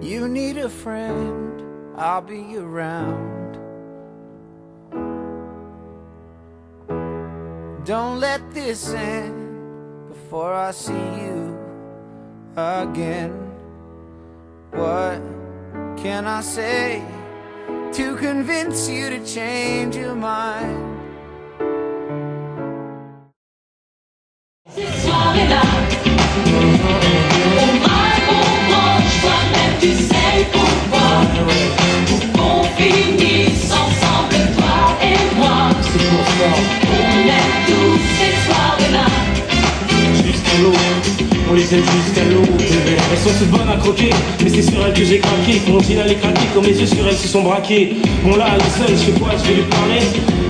You need a friend, I'll be around. Don't let this end before I see you again. What can I say to convince you to change your mind? Ces soirées-là, on braque, on branche, toi-même tu sais pourquoi. On finisse ensemble, toi et moi. C'est pour ça. On aime tous ces soirées-là. Jusqu'à l'eau, on les aime jusqu'à l'eau, bébé. Elles sont toutes bonnes à croquer, mais c'est sur elles que j'ai craqué. Continue à les craquer, comme mes yeux sur elles se sont braqués. Bon là, elle est seule, je fais quoi, je vais lui parler?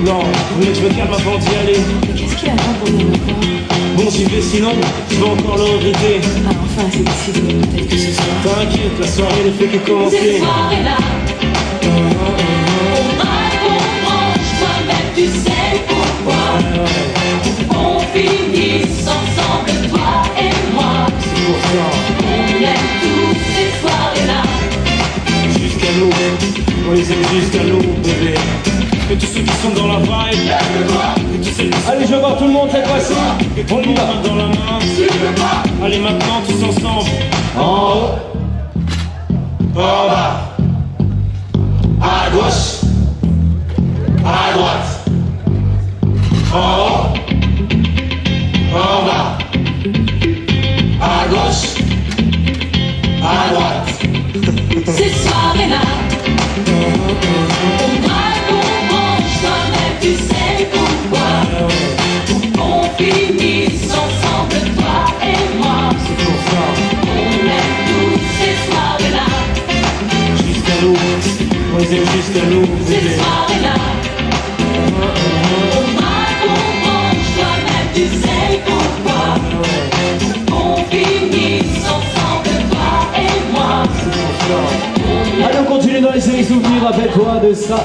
Non, vous voulez que je me calme avant d'y aller? Qu'est-ce qu'il attend pour nous encore? Bon, j'y vais, sinon, je vais encore le regretter. Ah enfin, c'est décidé, peut-être que ce soir. T'inquiète, la soirée ne fait que Ces commencer. soirées-là, on braque, on branche, toi-même tu sais pourquoi. On finisse ensemble, toi et moi. C'est pour ça. On aime tous ces soirées-là. Jusqu'à l'eau, on les aime jusqu'à l'eau, bébé. Et tous ceux qui sont dans la vibe, et tous ceux qui sont... Allez, je vois tout le monde cette fois-ci. Et tout le monde main dans la main. Allez, maintenant, tous ensemble. En haut, en bas, à gauche, à droite. En haut, en bas, à gauche, à droite. Ces soirées-là, on braque, on branche, toi-même tu sais pourquoi. On finisse ensemble, toi et moi. C'est pour ça. On aime tous ces soirées-là. Jusqu'à l'eau, on les aime jusqu'à l'eau, Ces bébé. soirées-là, on braque, on branche, toi-même tu sais pourquoi. On finisse ensemble, toi et moi. Allez, on continue dans les séries souvenirs, rappelle-toi de ça.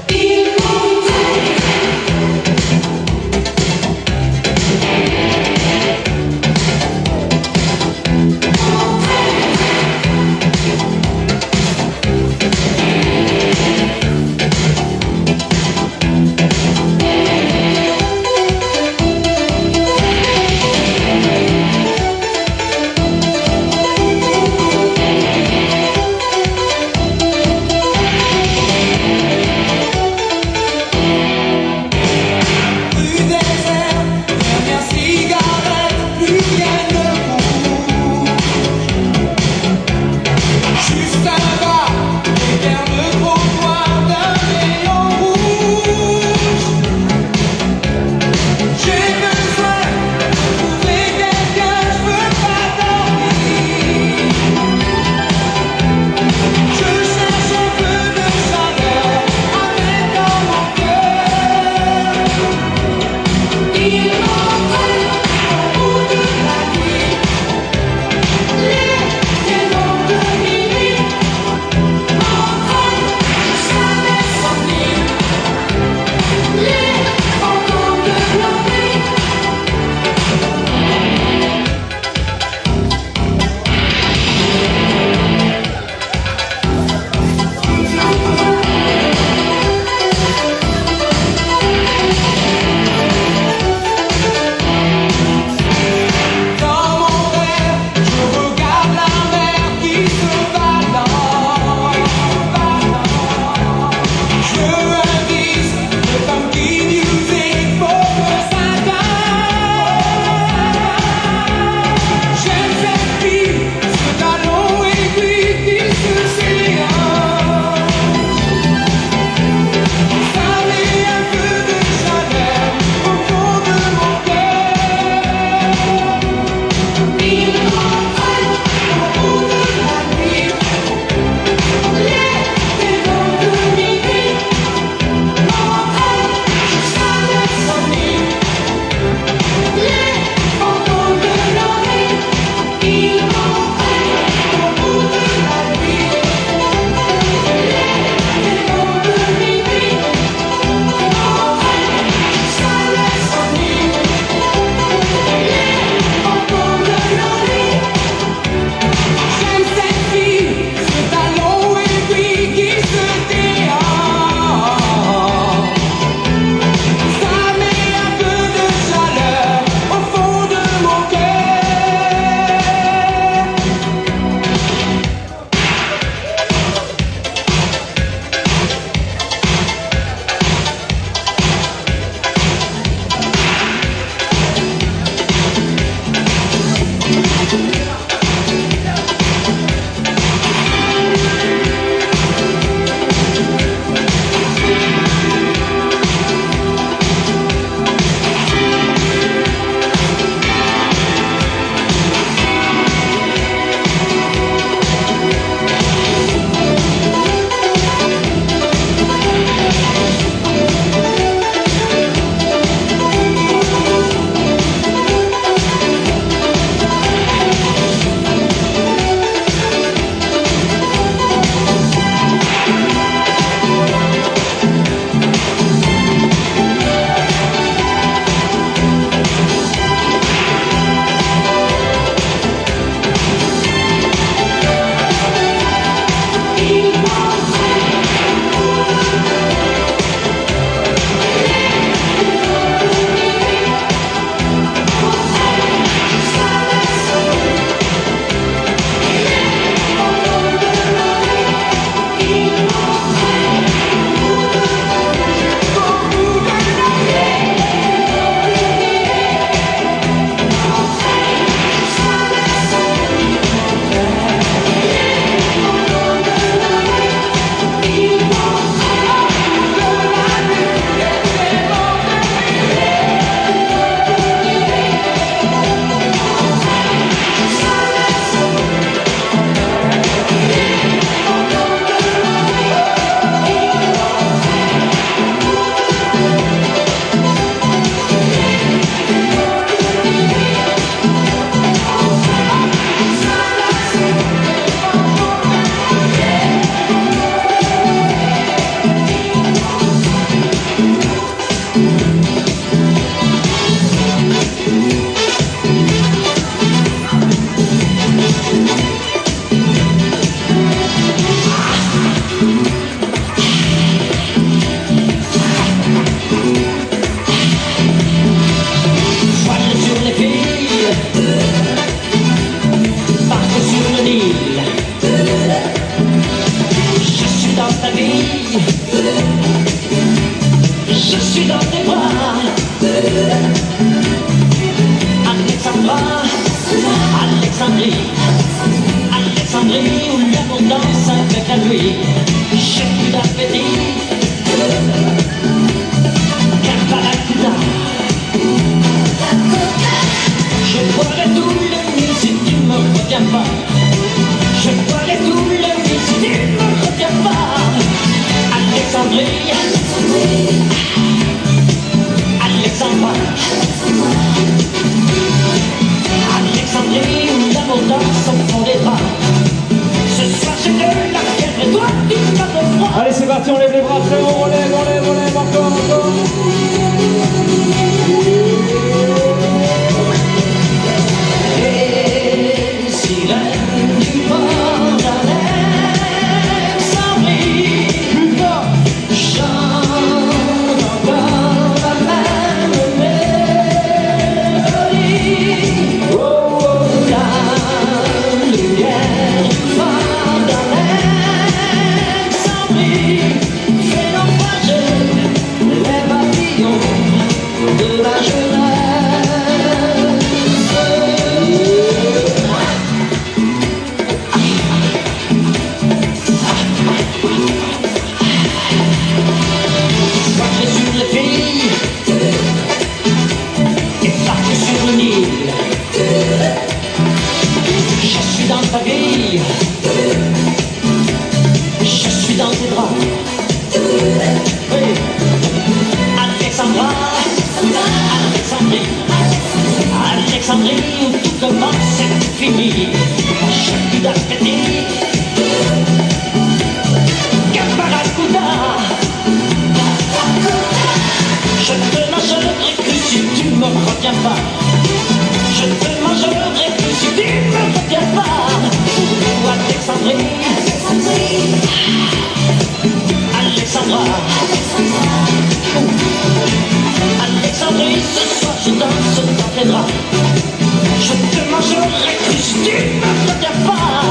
Il faut Je suis dans tes bras, Alexandra, Alexandrie, Alexandrie où l'amour danse avec la nuit. J'ai plus d'appétit, car Barracuda. Je boirai tout le nuit si tu me retiens pas. Je boirai tout le nuit si tu me retiens pas. Alexandrie, Alexandra, Alexandrie où l'amour danse au fond des bras. Ce soir j'ai de la fièvre et toi tu m'as de froid. Allez, c'est parti, on lève les bras très haut, on lève, encore, encore. Les sirènes du port d'Alexandrie chantent encore la même mélodie. Oh, la lumière du port d'Alexandrie fait naufrager les pavillons de la jeunesse. Marcher sur les filles et partir sur le Nil. Je suis dans ta vie, je suis dans tes bras. Oui. Alexandra, Alexandrie, Alexandrie où tout commence et tout finit. J'ai plus d'appétit, car Barracuda. Je te mangerai plus si tu me retiens pas. Je te mangerai plus si tu me retiens pas. Alexandrie, Alexandra, Alexandrie, ce soir je danse dans tes draps. Je te mangerai plus si tu me retiens pas.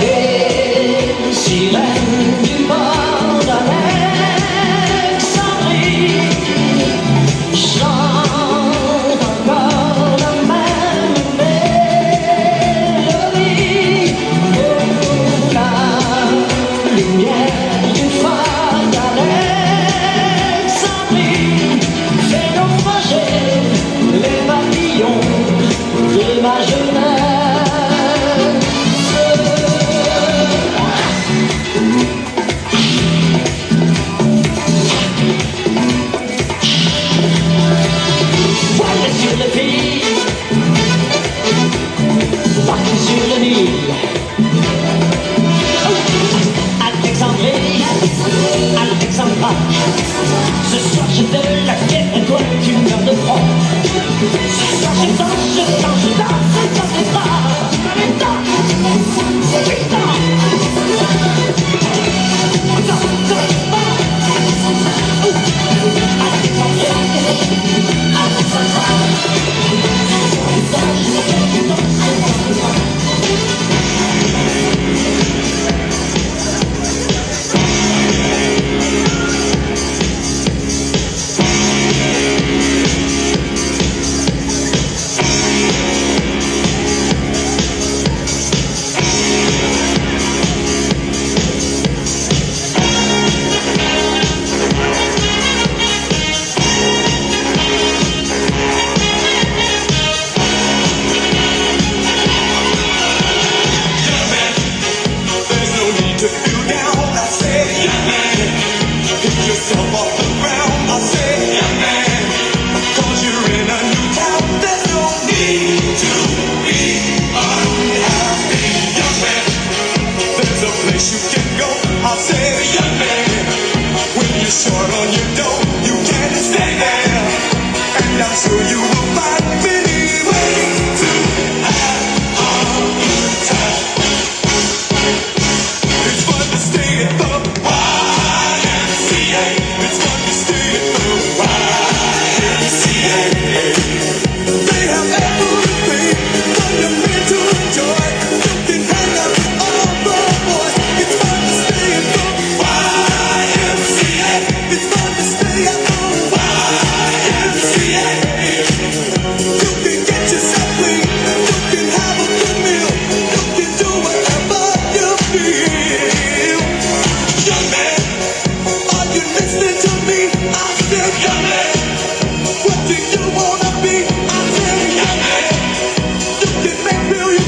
Les sirènes du port d'Alexandrie chantent encore la même mélodie. Oh, la lumière du phare d'Alexandrie fait naufrager les pavillons de ma jeunesse. Voile sur le pays, partir sur le Nil. Alexandrie, Alexandra, ce soir j'ai de la fièvre et toi tu meurs de froid. Ce soir je danse dans tes bras.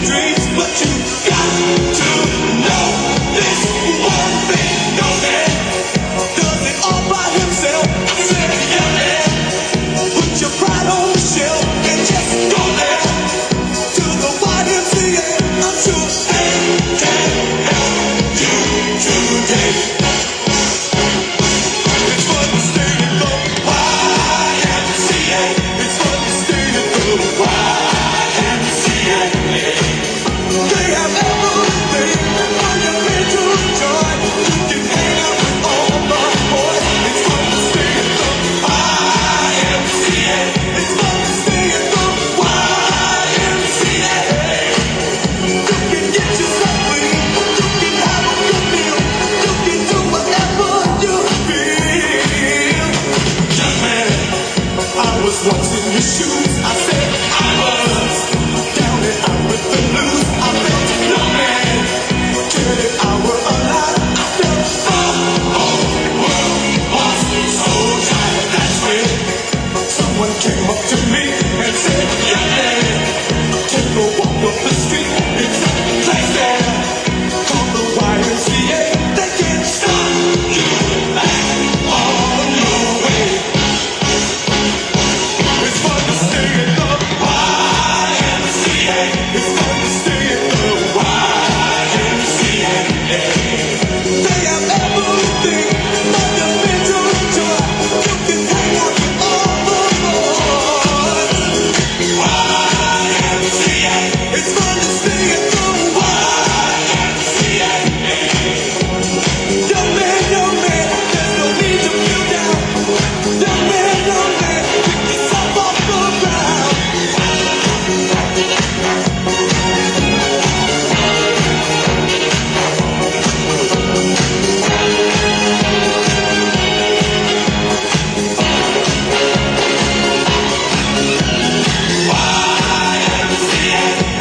dreams, but you got to know this one thing. No man does it all by himself. Said young man, put your pride on the shelf and just go there to the YMCA. I'm sure they can help you today. It's fun to stay at the YMCA. It's fun to stay at the YMCA. They have everything for your mental joy. You can hang out with all the boys. It's fun to stay at the YMCA. It's fun to stay at the YMCA. You can get yourself clean. You can have a good meal. You can do whatever you feel. Young man, I was once in your shoes. I said I was down and out with the blues. I felt no man. Till if I were alive, I felt the whole world was so tired. That's when someone came up to me and said, young man, take a walk up the street. It's a place there called the YMCA. They can't stop you back on your way. It's fun to stay at the YMCA. It's fun to stay at the YMCA. They have everything for your mental joy. You can hang out with all the boys. YMCA. It's fun to stay at the YMCA. Young man, there's no need to feel down. Young man, pick yourself off the ground.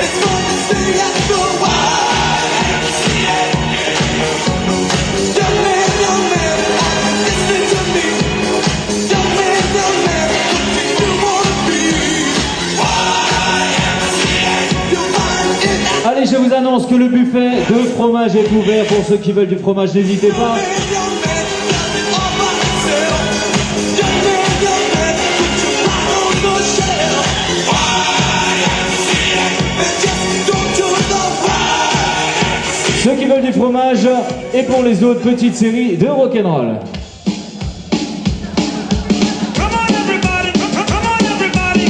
It's fun to stay at the YMCA. Young man, listen to me. Young man, what do you wanna be? YMCA. You'll find it. Allez, je vous annonce que le buffet de fromage est ouvert. Pour ceux qui veulent du fromage, n'hésitez pas. Young man does it all by himself. Young man, put your pride on the shelf. YMCA. And just go to the YMCA. Ceux qui veulent du fromage et pour les autres, petite série de rock'n'roll. Come on everybody, come on everybody.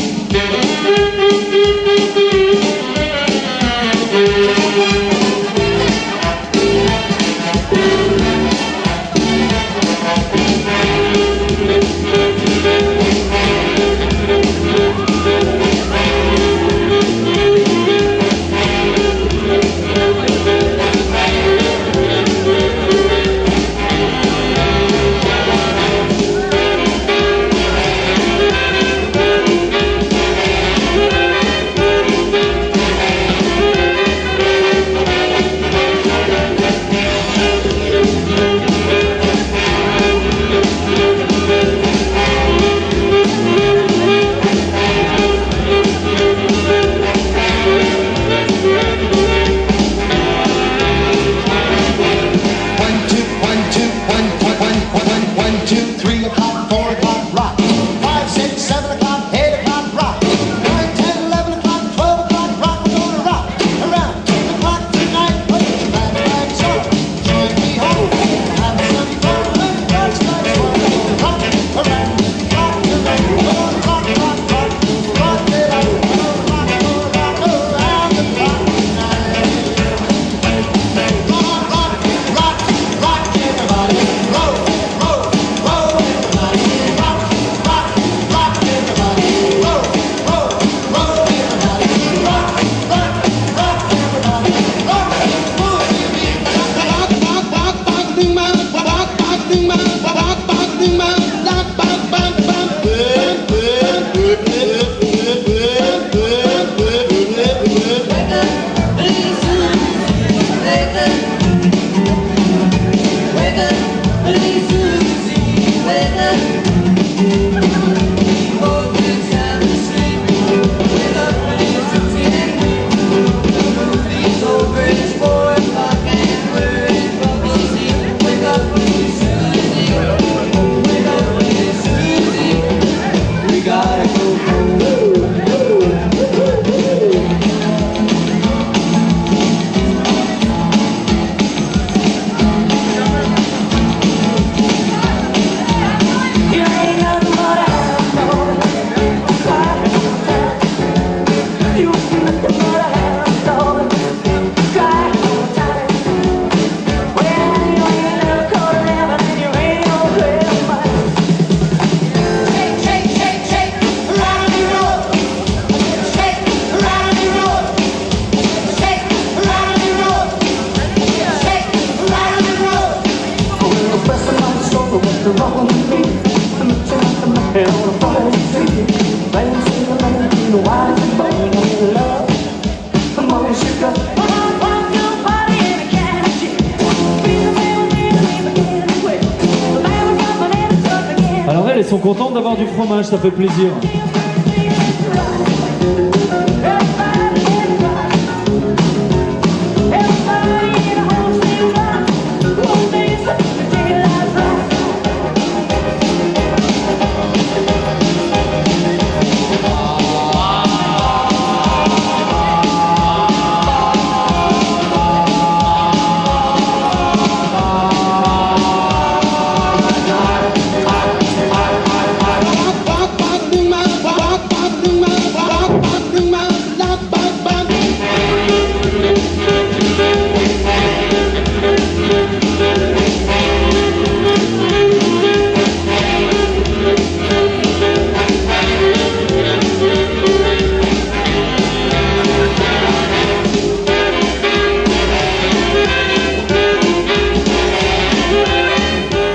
sont contentes d'avoir du fromage, ça fait plaisir.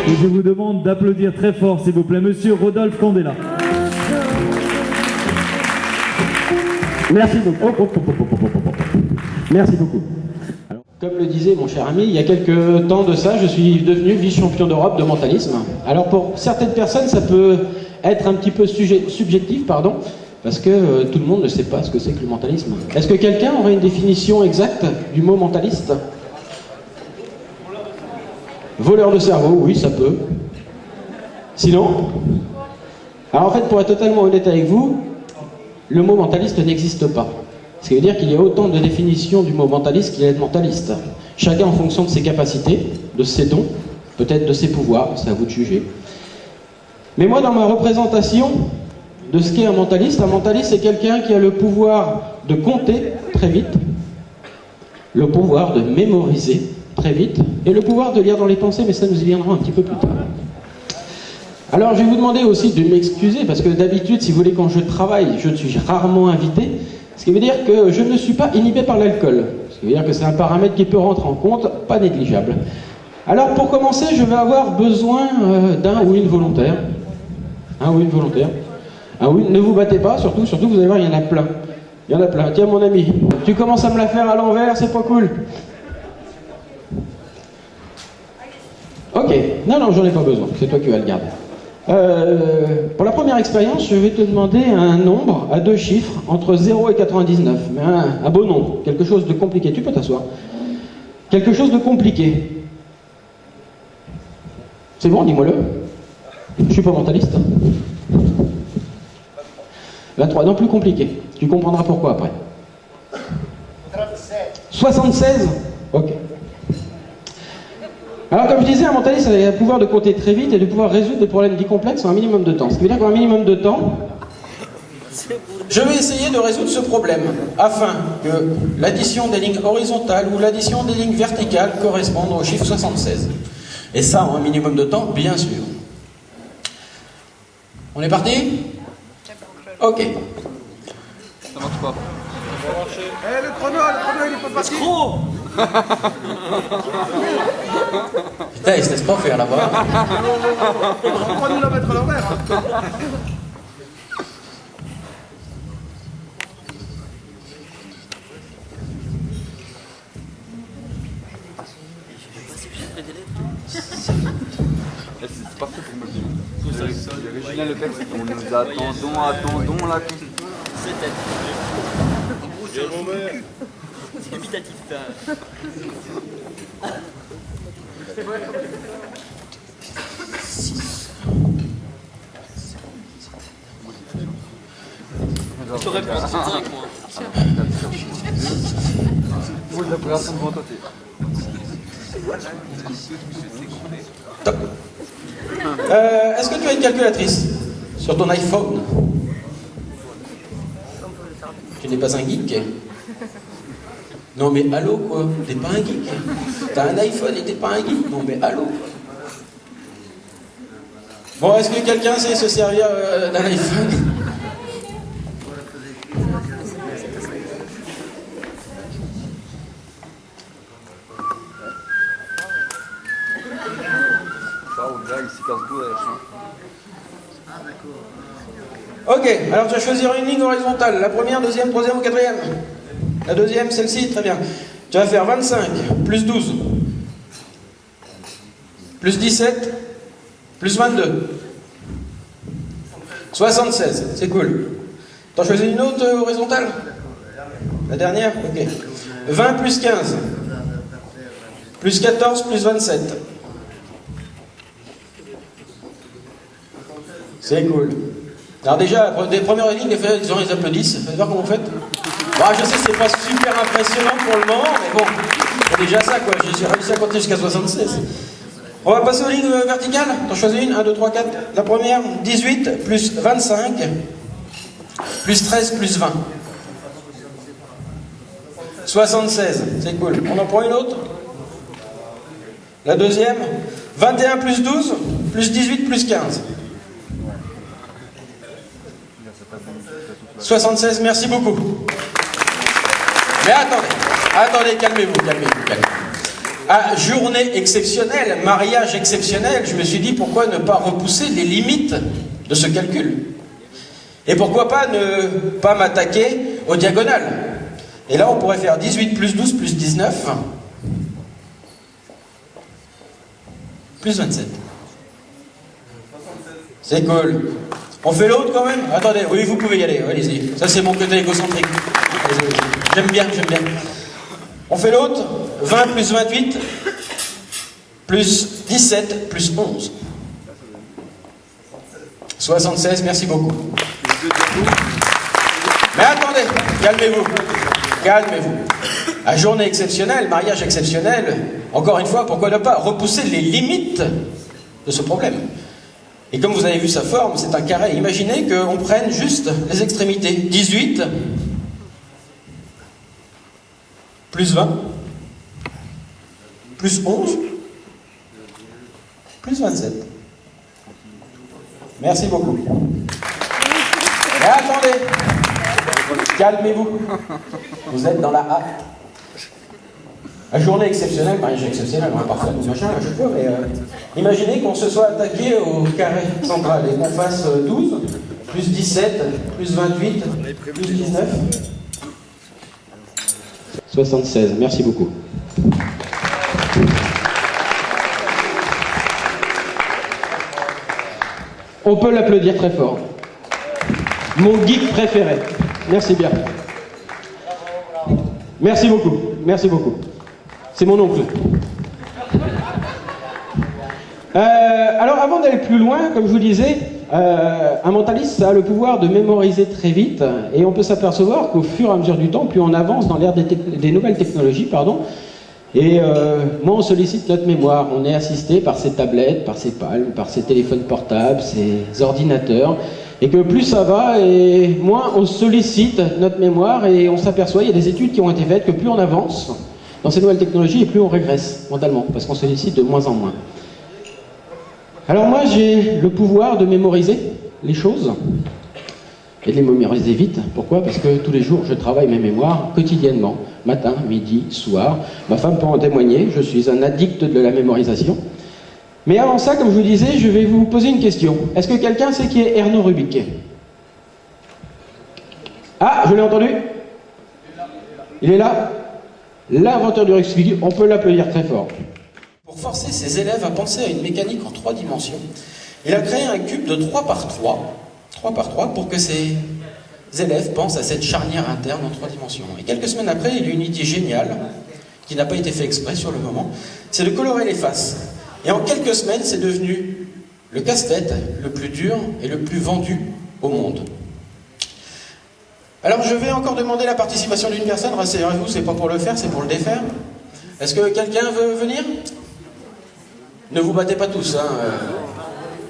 Et je vous demande d'applaudir très fort, s'il vous plaît, Monsieur Rodolphe Candela. Merci beaucoup. Merci beaucoup. Alors, comme le disait mon cher ami, il y a quelques temps de ça, je suis devenu vice-champion d'Europe de mentalisme. Alors pour certaines personnes, ça peut être un petit peu subjectif, pardon, parce que tout le monde ne sait pas ce que c'est que le mentalisme. Est-ce que quelqu'un aurait une définition exacte du mot mentaliste ? Voleur de cerveau, oui, ça peut. Sinon ? Alors en fait, pour être totalement honnête avec vous, le mot mentaliste n'existe pas. Ce qui veut dire qu'il y a autant de définitions du mot mentaliste qu'il y a de mentalistes. Chacun en fonction de ses capacités, de ses dons, peut-être de ses pouvoirs, c'est à vous de juger. Mais moi, dans ma représentation de ce qu'est un mentaliste c'est quelqu'un qui a le pouvoir de compter très vite, le pouvoir de mémoriser très vite, et le pouvoir de lire dans les pensées, mais ça nous y viendra un petit peu plus tard. Alors je vais vous demander aussi de m'excuser, parce que d'habitude, si vous voulez, quand je travaille, je suis rarement invité, ce qui veut dire que je ne suis pas inhibé par l'alcool. Ce qui veut dire que c'est un paramètre qui peut rentrer en compte, pas négligeable. Alors pour commencer, je vais avoir besoin d'un ou une volontaire. Un ou une volontaire. Un oui, ne vous battez pas, surtout vous allez voir, il y en a plein. Il y en a plein. Tiens mon ami, tu commences à me la faire à l'envers, c'est pas cool. Ok, non, j'en ai pas besoin, c'est toi qui vas le garder. Pour la première expérience, je vais te demander un nombre à 2 chiffres entre 0 et 99, mais un beau nombre, quelque chose de compliqué. Tu peux t'asseoir. Quelque chose de compliqué. C'est bon, dis-moi-le. Je suis pas mentaliste. 23, non plus compliqué. Tu comprendras pourquoi après. 76 ? Ok. Alors comme je disais, un mentaliste a le pouvoir de compter très vite et de pouvoir résoudre des problèmes dits complexes en un minimum de temps. Ce qui veut dire qu'en un minimum de temps, je vais essayer de résoudre ce problème afin que l'addition des lignes horizontales ou l'addition des lignes verticales correspondent au chiffre 76. Et ça en un minimum de temps, bien sûr. On est parti ? Ok. Ça marche pas. Eh, le chrono, il est pas parti. Putain, il se laisse pas faire là-bas. On va nous la mettre à l'envers. C'est parfait pour me dire. C'est original le texte. On nous attendons la constitution. C'est imitatif. Je réponds direct, moi. Vous la préparation de mon côté. Est-ce que tu as une calculatrice sur ton iPhone? Tu n'es pas un geek? Non mais allô quoi, t'es pas un geek? T'as un iPhone et t'es pas un geek? Non mais allô? Bon, est-ce que quelqu'un sait se servir d'un iPhone? Ok, alors tu vas choisir une ligne horizontale, la première, deuxième, troisième ou quatrième? La deuxième, celle-ci, très bien. Tu vas faire 25, plus 12, plus 17, plus 22. 76, c'est cool. T'en choisis une autre horizontale? La dernière? Ok. 20 plus 15. Plus 14 plus 27. C'est cool. Alors déjà, des premières lignes, les gens ils applaudissent. Faites voir comment vous faites. Bon, je sais, c'est pas super impressionnant pour le moment, mais bon, c'est déjà ça, quoi. J'ai réussi à compter jusqu'à 76. On va passer aux lignes verticales. T'en choisis une? 1, 2, 3, 4. La première, 18 plus 25 plus 13 plus 20. 76, c'est cool. On en prend une autre? La deuxième, 21 plus 12 plus 18 plus 15. 76, merci beaucoup. Mais attendez, calmez-vous. À journée exceptionnelle, mariage exceptionnel, je me suis dit pourquoi ne pas repousser les limites de ce calcul? Et pourquoi pas ne pas m'attaquer aux diagonales? Et là, on pourrait faire 18 plus 12 plus 19 plus 27. C'est cool. On fait l'autre quand même? Attendez, oui, vous pouvez y aller, allez-y. Ça, c'est mon côté égocentrique. J'aime bien. On fait l'autre? 20 plus 28 plus 17 plus 11. 76, merci beaucoup. Mais attendez, calmez-vous. À journée exceptionnelle, mariage exceptionnel, encore une fois, pourquoi ne pas repousser les limites de ce problème? Et comme vous avez vu sa forme, c'est un carré. Imaginez qu'on prenne juste les extrémités. 18 plus 20 plus 11 plus 27. Merci beaucoup. Mais attendez, calmez-vous. Vous êtes dans la hâte. La journée exceptionnelle, mariage exceptionnel, on va pas faire tout machin à chaque fois, mais imaginez qu'on se soit attaqué au carré central et qu'on fasse 12, plus 17, plus 28, plus 19. 76, merci beaucoup. On peut l'applaudir très fort. Mon geek préféré. Merci bien. Merci beaucoup. C'est mon oncle. Alors avant d'aller plus loin, comme je vous disais, un mentaliste, ça a le pouvoir de mémoriser très vite, et on peut s'apercevoir qu'au fur et à mesure du temps, plus on avance dans l'ère des nouvelles technologies, et moins on sollicite notre mémoire. On est assisté par ces tablettes, par ces palmes, par ces téléphones portables, ces ordinateurs, et que plus ça va, et moins on sollicite notre mémoire, et on s'aperçoit, il y a des études qui ont été faites, que plus on avance dans ces nouvelles technologies, et plus on régresse mentalement, parce qu'on sollicite de moins en moins. Alors moi, j'ai le pouvoir de mémoriser les choses, et de les mémoriser vite. Pourquoi? Parce que tous les jours, je travaille mes mémoires quotidiennement, matin, midi, soir. Ma femme peut en témoigner, je suis un addict de la mémorisation. Mais avant ça, comme je vous disais, je vais vous poser une question. Est-ce que quelqu'un sait qui est Erno Rubik? Ah, je l'ai entendu? Il est là? L'inventeur du Rubik's Cube, on peut l'applaudir très fort. Pour forcer ses élèves à penser à une mécanique en 3 dimensions, il a créé un cube de 3 par 3 pour que ses élèves pensent à cette charnière interne en 3 dimensions. Et quelques semaines après, il a eu une idée géniale, qui n'a pas été fait exprès sur le moment, c'est de colorer les faces. Et en quelques semaines, c'est devenu le casse-tête le plus dur et le plus vendu au monde. Alors je vais encore demander la participation d'une personne, rassurez-vous, c'est pas pour le faire, c'est pour le défaire. Est-ce que quelqu'un veut venir? Ne vous battez pas tous, hein.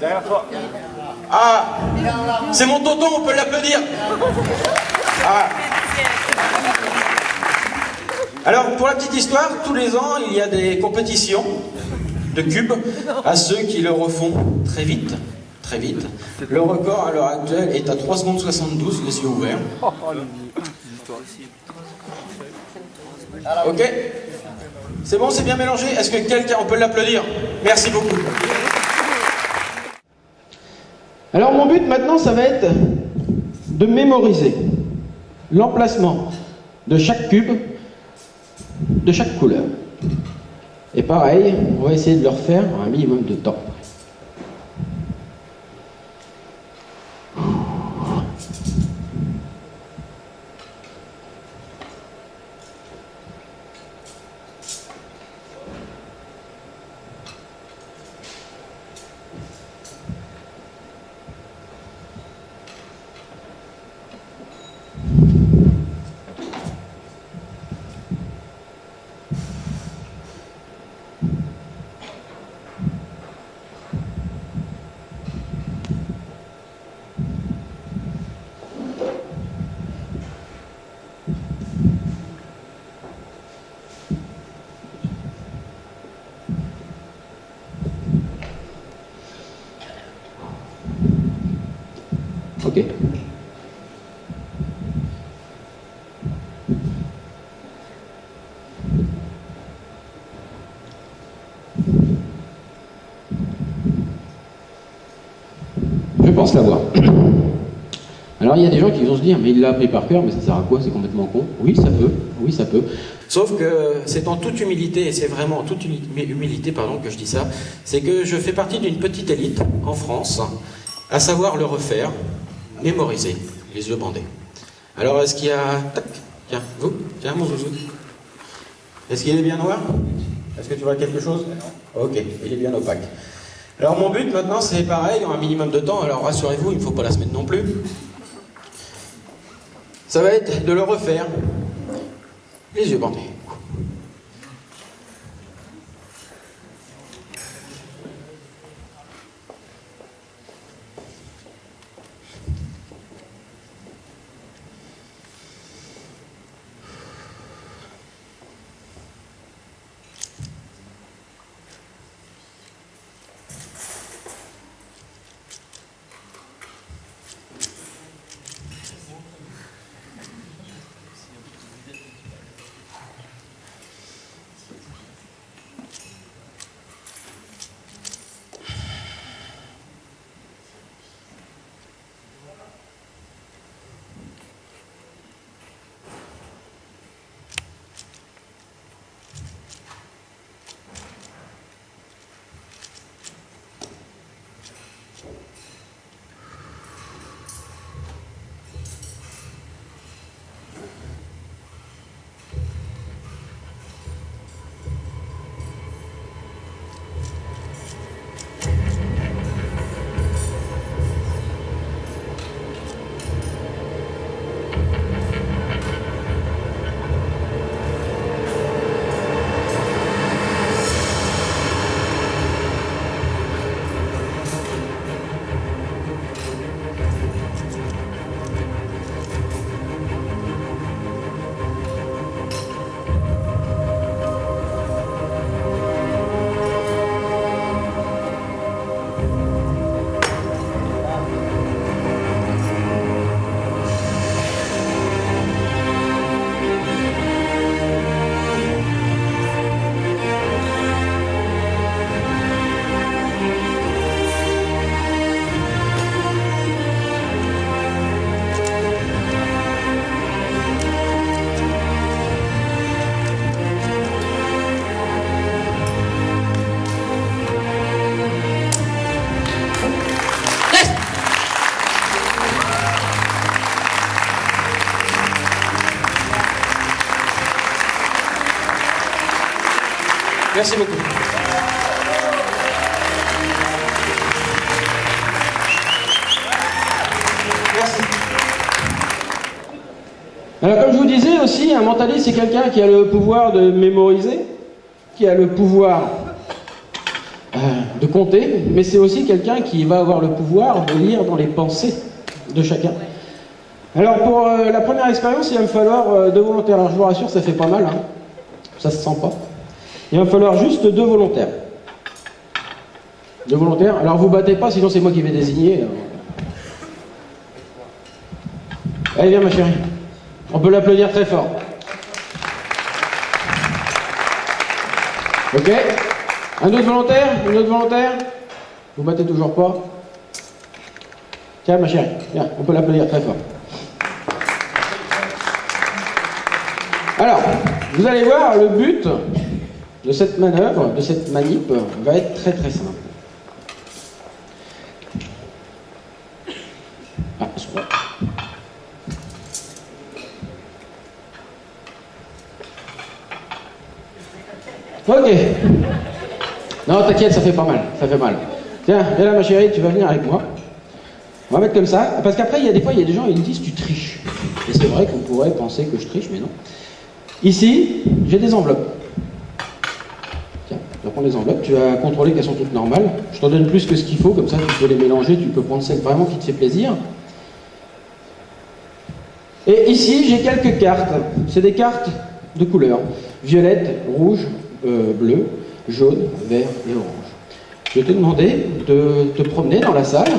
Derrière toi. Ah, c'est mon tonton, on peut l'applaudir. Ah. Alors, pour la petite histoire, tous les ans, il y a des compétitions de cubes à ceux qui le refont très vite. Le record à l'heure actuelle est à 3 secondes 72, les yeux ouverts. Ok? C'est bon, c'est bien mélangé? Est-ce que quelqu'un, on peut l'applaudir? Merci beaucoup. Alors mon but maintenant, ça va être de mémoriser l'emplacement de chaque cube, de chaque couleur. Et pareil, on va essayer de le refaire un minimum de temps. Ok. Je pense l'avoir. Alors il y a des gens qui vont se dire, mais il l'a appris par cœur, mais ça sert à quoi? C'est complètement con. Oui, ça peut. Oui, ça peut. Sauf que c'est en toute humilité, et c'est vraiment en toute humilité, pardon, que je dis ça, c'est que je fais partie d'une petite élite en France, à savoir le refaire, mémoriser, les yeux bandés. Alors est-ce qu'il y a... Tac, tiens, vous, tiens mon zouzou. Est-ce qu'il est bien noir? Est-ce que tu vois quelque chose? Ok, il est bien opaque. Alors mon but maintenant c'est pareil, en un minimum de temps, alors rassurez-vous, il ne faut pas la semaine non plus. Ça va être de le refaire, les yeux bandés. Merci beaucoup. Merci. Alors comme je vous disais aussi, un mentaliste c'est quelqu'un qui a le pouvoir de mémoriser, qui a le pouvoir de compter, mais c'est aussi quelqu'un qui va avoir le pouvoir de lire dans les pensées de chacun. Alors pour la première expérience, il va me falloir 2 volontaires. Alors je vous rassure, ça fait pas mal, hein. Ça se sent pas. Il va me falloir juste 2 volontaires. 2 volontaires. Alors vous battez pas, sinon c'est moi qui vais désigner. Allez, viens ma chérie. On peut l'applaudir très fort. Ok. Un autre volontaire? Une autre volontaire? Vous battez toujours pas? Tiens ma chérie, viens, on peut l'applaudir très fort. Alors, vous allez voir, le but de cette manœuvre, de cette manip, va être très très simple. Ah, c'est vrai. Ok. Non, t'inquiète, ça fait pas mal, ça fait mal. Tiens, viens là ma chérie, tu vas venir avec moi. On va mettre comme ça, parce qu'après, il y a des fois, il y a des gens, ils me disent, tu triches. Et c'est vrai qu'on pourrait penser que je triche, mais non. Ici, j'ai des enveloppes. Tiens, tu vas prendre les enveloppes, tu vas contrôler qu'elles sont toutes normales. Je t'en donne plus que ce qu'il faut, comme ça tu peux les mélanger, tu peux prendre celle vraiment qui te fait plaisir. Et ici, j'ai quelques cartes. C'est des cartes de couleurs. Violette, rouge, bleu, jaune, vert et orange. Je vais te demander de te promener dans la salle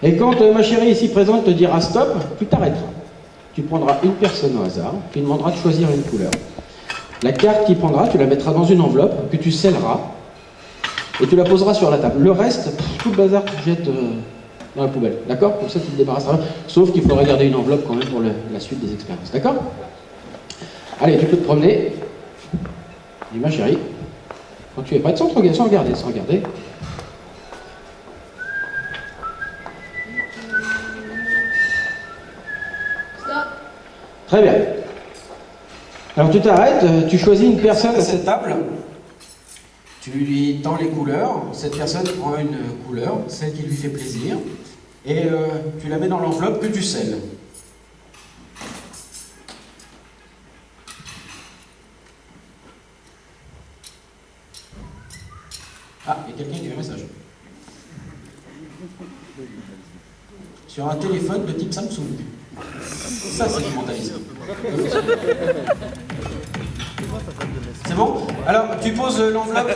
Et quand ma chérie ici présente te dira stop, tu t'arrêteras. Tu prendras une personne au hasard, tu demanderas de choisir une couleur. La carte qu'il prendra, tu la mettras dans une enveloppe que tu scelleras et tu la poseras sur la table. Le reste, tout le bazar, tu jettes dans la poubelle. D'accord? Comme ça, tu te débarrasseras. Sauf qu'il faudra garder une enveloppe quand même pour la suite des expériences. D'accord? Allez, tu peux te promener. Dis ma chérie, quand tu es prête, sans regarder. Très bien. Alors tu t'arrêtes, tu choisis une personne à cette table, tu lui tends les couleurs, cette personne prend une couleur, celle qui lui fait plaisir, et tu la mets dans l'enveloppe que tu scelles. Ah, il y a quelqu'un qui a un message. Sur un téléphone de type Samsung. Ça, c'est du mentalisme. C'est bon? Alors, tu poses l'enveloppe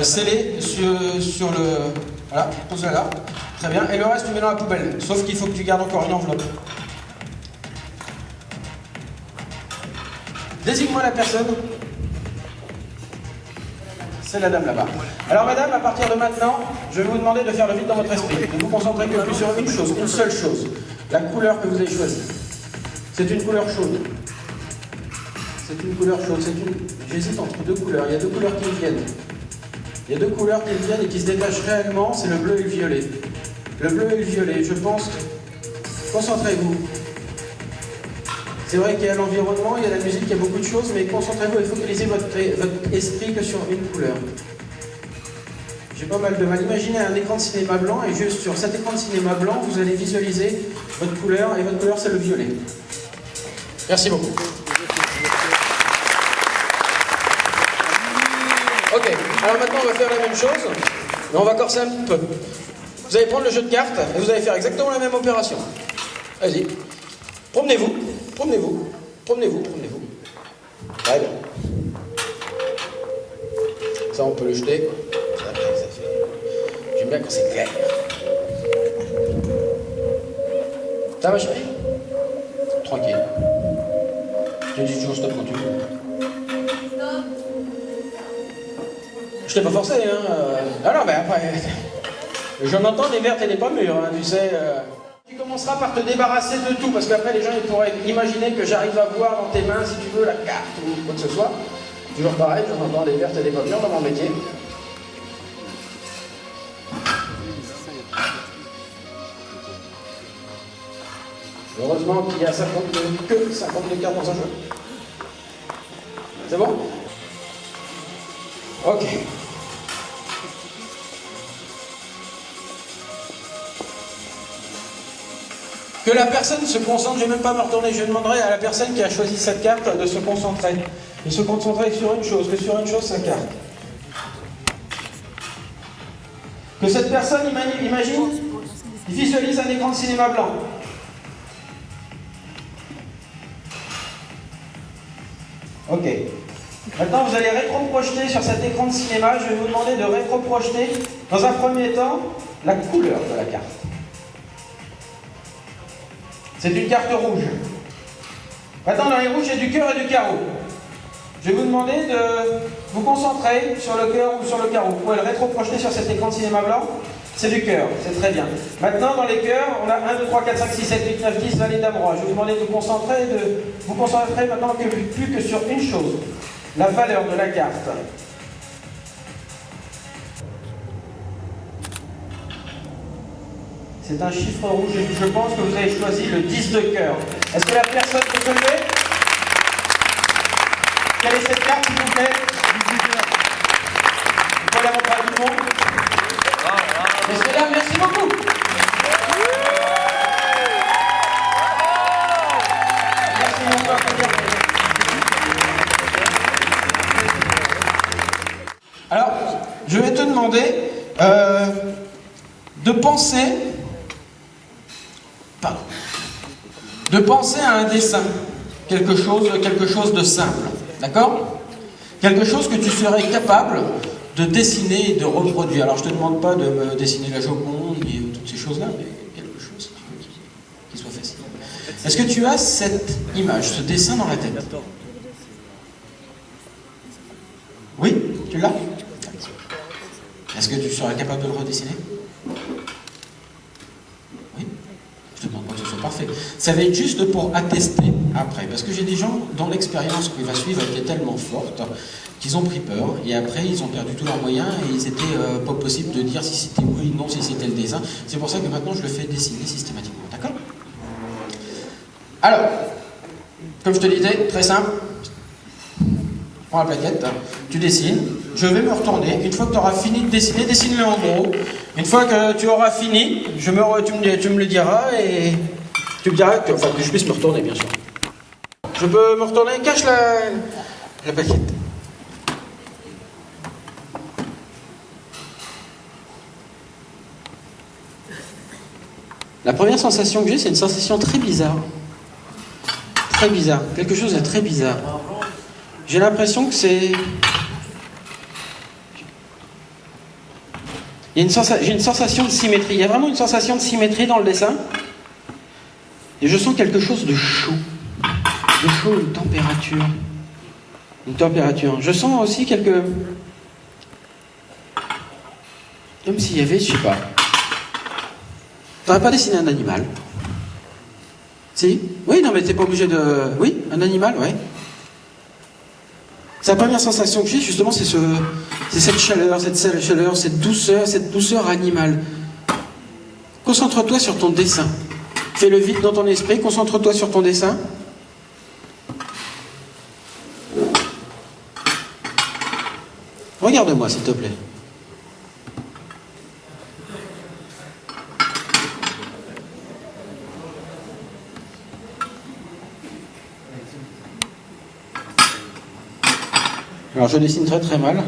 scellée sur le... Voilà, pose-la là. Très bien. Et le reste, tu mets dans la poubelle. Sauf qu'il faut que tu gardes encore une enveloppe. Désigne-moi la personne. C'est la dame là-bas. Alors, madame, à partir de maintenant, je vais vous demander de faire le vide dans votre esprit. De vous concentrer que sur une chose, une seule chose. La couleur que vous avez choisie. C'est une couleur chaude. C'est une couleur chaude. J'hésite entre deux couleurs. Il y a deux couleurs qui me viennent. Il y a deux couleurs qui me viennent et qui se détachent réellement. C'est le bleu et le violet. Le bleu et le violet, je pense que... Concentrez-vous. C'est vrai qu'il y a l'environnement, il y a la musique, il y a beaucoup de choses, mais concentrez-vous et focalisez votre esprit que sur une couleur. J'ai pas mal de mal. Imaginez un écran de cinéma blanc et juste sur cet écran de cinéma blanc, vous allez visualiser votre couleur et votre couleur c'est le violet. Merci beaucoup. Ok, alors maintenant on va faire la même chose, mais on va corser un petit peu. Vous allez prendre le jeu de cartes et vous allez faire exactement la même opération. Vas-y. Promenez-vous. Très bien. Ça on peut le jeter. J'aime bien quand c'est clair. Ça va, chérie? Tranquille. Je te dis toujours stop quand tu veux. Je t'ai pas forcé, hein. Ah non, mais après... J'en entends des vertes et des pas mûres, hein, tu sais... Tu commenceras par te débarrasser de tout, parce qu'après les gens ils pourraient imaginer que j'arrive à voir dans tes mains, si tu veux, la carte ou quoi que ce soit. Toujours pareil, j'en entends des vertes et des pas mûres dans mon métier. Heureusement qu'il y a que 52 cartes dans un jeu. C'est bon? Ok. Que la personne se concentre, je ne vais même pas me retourner, je demanderai à la personne qui a choisi cette carte de se concentrer. De se concentrer sur une chose, que sur une chose sa carte. Que cette personne imagine, visualise un écran de cinéma blanc. Ok. Maintenant, vous allez rétro-projeter sur cet écran de cinéma. Je vais vous demander de rétro-projeter, dans un premier temps, la couleur de la carte. C'est une carte rouge. Maintenant, dans les rouges, il y a du cœur et du carreau. Je vais vous demander de vous concentrer sur le cœur ou sur le carreau. Vous pouvez le rétro-projeter sur cet écran de cinéma blanc. C'est du cœur, c'est très bien. Maintenant, dans les cœurs, on a 1, 2, 3, 4, 5, 6, 7, 8, 9, 10, valet, dame, roi. Je vais vous demander de vous concentrer maintenant plus que sur une chose. La valeur de la carte. C'est un chiffre rouge et je pense que vous avez choisi le 10 de cœur. Est-ce que la personne peut se lever? Quelle est cette carte, s'il vous plaît? Vous pouvez la montrer à tout le monde? Messieurs, dames, merci beaucoup. Merci beaucoup. Alors, je vais te demander de penser à un dessin, quelque chose de simple, d'accord? Quelque chose que tu serais capable de dessiner et de reproduire. Alors je te demande pas de me dessiner la Joconde et toutes ces choses-là, mais quelque chose Est-ce que tu as cette image, ce dessin dans la tête? Oui, tu l'as? Est-ce que tu seras capable de le redessiner? Oui. Je te demande pas que ce soit parfait. Ça va être juste pour attester après, parce que j'ai des gens dont l'expérience qui va suivre était tellement forte qu'ils ont pris peur, et après ils ont perdu tous leurs moyens, et il n'était pas possible de dire si c'était oui ou non, si c'était le dessin. C'est pour ça que maintenant je le fais dessiner systématiquement, d'accord? Alors, comme je te disais, très simple, prends la plaquette, tu dessines, je vais me retourner, une fois que tu auras fini de dessiner, dessine-le en gros. Une fois que tu auras fini, tu me le diras, et tu me diras que, enfin, que je puisse me retourner, bien sûr. Je peux me retourner, cache la plaquette. La première sensation que j'ai, c'est une sensation très bizarre. Très bizarre, quelque chose de très bizarre. J'ai l'impression que c'est... J'ai une sensation de symétrie. Il y a vraiment une sensation de symétrie dans le dessin. Et je sens quelque chose de chaud. De chaud, une température. Une température. Je sens aussi quelques... Comme s'il y avait, je sais pas... T'aurais pas dessiné un animal? Si? Oui, non mais t'es pas obligé de... Oui, un animal, ouais. C'est la première sensation que j'ai, justement, c'est cette chaleur, cette douceur animale. Concentre-toi sur ton dessin. Fais le vide dans ton esprit, concentre-toi sur ton dessin. Regarde-moi, s'il te plaît. Alors je dessine très très mal.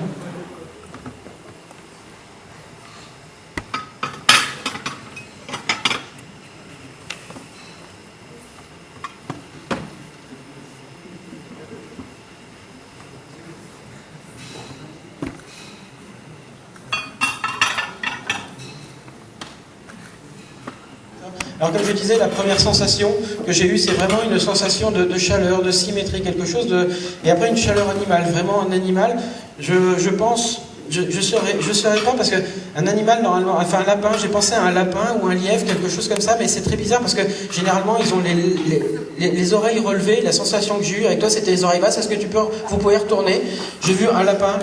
Alors comme je disais, la première sensation que j'ai eue, c'est vraiment une sensation de chaleur, de symétrie, quelque chose de... Et après une chaleur animale, vraiment un animal, je pense, je saurais pas, parce qu'un animal, normalement, enfin un lapin, j'ai pensé à un lapin ou un lièvre, quelque chose comme ça, mais c'est très bizarre, parce que généralement, ils ont les oreilles relevées, la sensation que j'ai eue avec toi, c'était les oreilles basses. Est-ce que vous pouvez retourner? J'ai vu un lapin.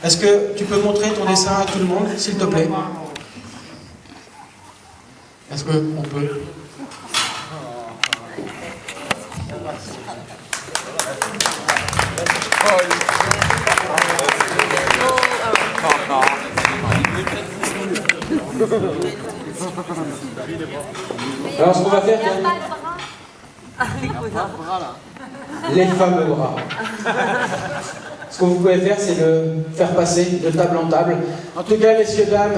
Est-ce que tu peux montrer ton dessin à tout le monde, s'il te plaît? Est-ce qu'on peut? Alors ce qu'on va faire... Les fameux bras. Ce que vous pouvez faire, c'est de faire passer de table en table. En tout cas, messieurs, dames,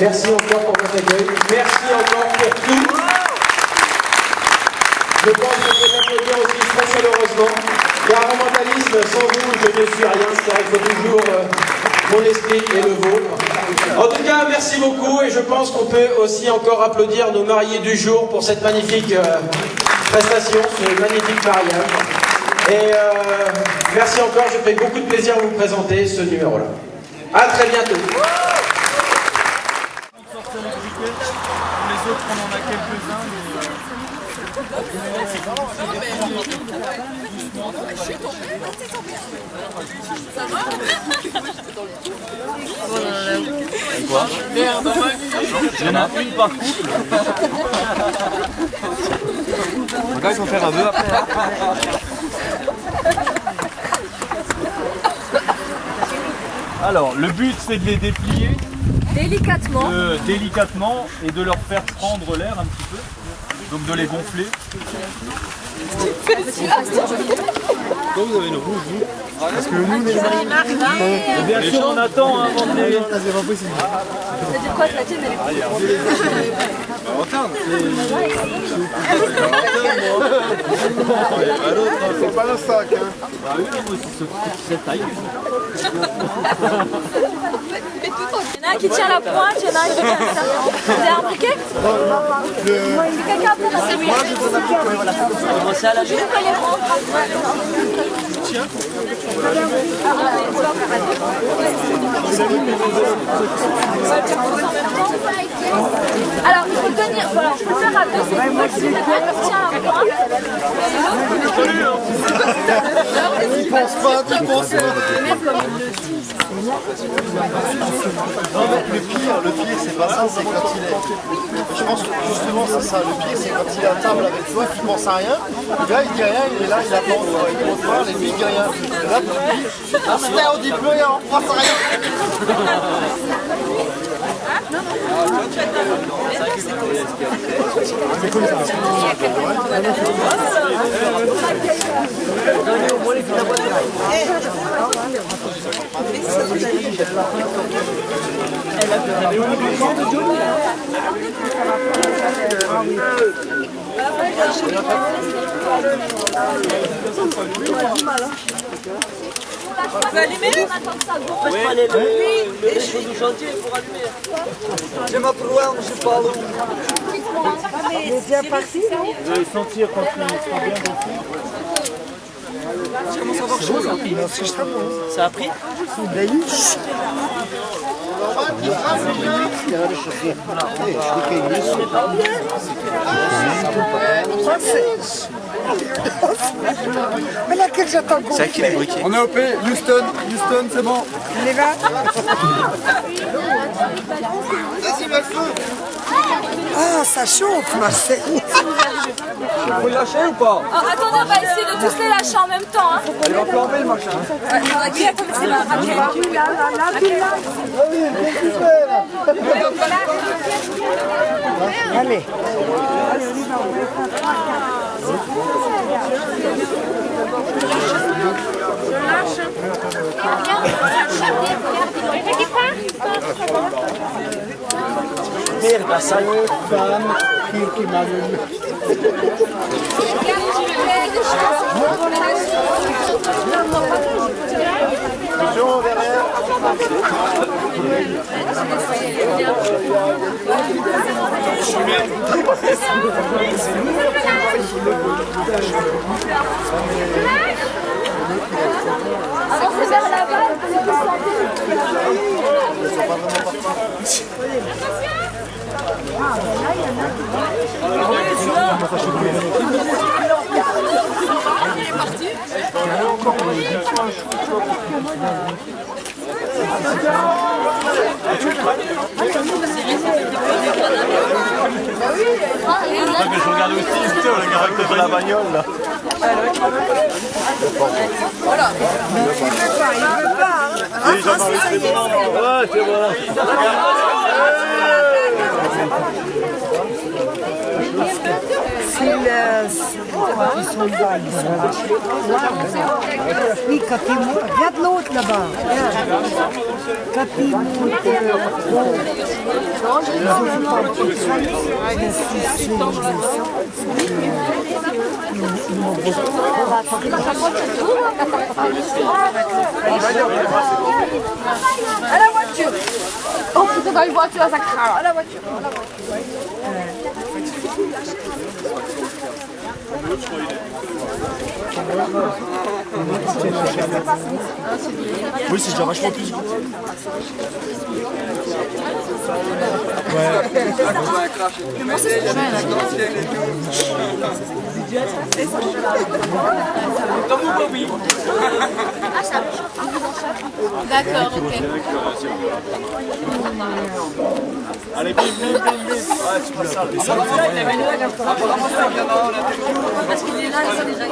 merci encore pour votre accueil. Merci encore pour tout. Je pense que je peux applaudir aussi très chaleureusement. Car un mentalisme, sans vous, je ne suis rien. C'est-à-dire qu'il faut toujours mon esprit et le vôtre. En tout cas, merci beaucoup. Et je pense qu'on peut aussi encore applaudir nos mariés du jour pour cette magnifique prestation, ce magnifique mariage. Et merci encore, je fais beaucoup de plaisir à vous présenter ce numéro-là. À très bientôt. Pour les autres, on en a quelques-uns, Quoi? Merde, il y en a une par couple. Regarde, ils vont faire un vœu après. Alors, le but c'est de les déplier délicatement et de leur faire prendre l'air un petit peu, donc de les gonfler. Pourquoi vous avez une rouge, vous? Parce que nous, les bien sûr, on attend avant de les... C'est pas possible. Ça dit quoi, la tienne, elle est... C'est pas le sac, hein. Bah oui, moi aussi, cette taille. Il y en a un qui tient la pointe, il y en a un qui tient ça. Vous avez un briquet? Quelqu'un peut passer? Moi, je donne un briquet, voilà. Commencez à la Je vais pas les prendre. Alors, il faut tenir, voilà, je peux le faire à deux, c'est pas que si quelqu'un tient un point. Il pense pas, il pense pas. Non, mais le pire, c'est pas ça, c'est quand il est. Je pense que justement, c'est ça. Le pire, c'est quand il est à table avec toi, tu penses à rien. Le gars, il dit rien, il est là, il attend. Il te parle et lui, il dit rien. Et là, tu dis, on dit plus rien, on pense à rien. C'est comme ça. On peut allumer? On attend que ça gonfle. Oui, les choses du chantier pour allumer. J'ai ma prouette, je sais pas où. Il est déjà parti, non? Vous allez sentir quand il sera bien dessus. Ça a pris? Mais laquelle j'attends qu'on C'est qui les briquets? On est OP, Houston, c'est bon. On y va? Vas-y, mets le feu. Ah, ça chauffe, Marcel. Faut le lâcher ou pas? Oh, attendez, on va essayer de tous les lâcher en même temps. Hein. Il va flamber le machin. Qui a commencé par Allez. Merde, ça y est, femme, qui m'allume. Attention, derrière. Avancez vers la balle. Mais je regarde aussi, le caractère de la bagnole là. Voilà. Il veut pas, hein. Ouais, c'est voilà. Ils sont là, ils sont lâchés. Oui, quand ils montent, regarde l'autre là-bas. Regarde. Quand ils montent, À la voiture. Oh, plutôt dans une voiture, ça craint. À la voiture. Oui, c'est déjà vachement plus. D'accord, ok. Allez, bim, bim, bim, bim. Ouais, tu passes ça. Parce qu'il est là, il est déjà.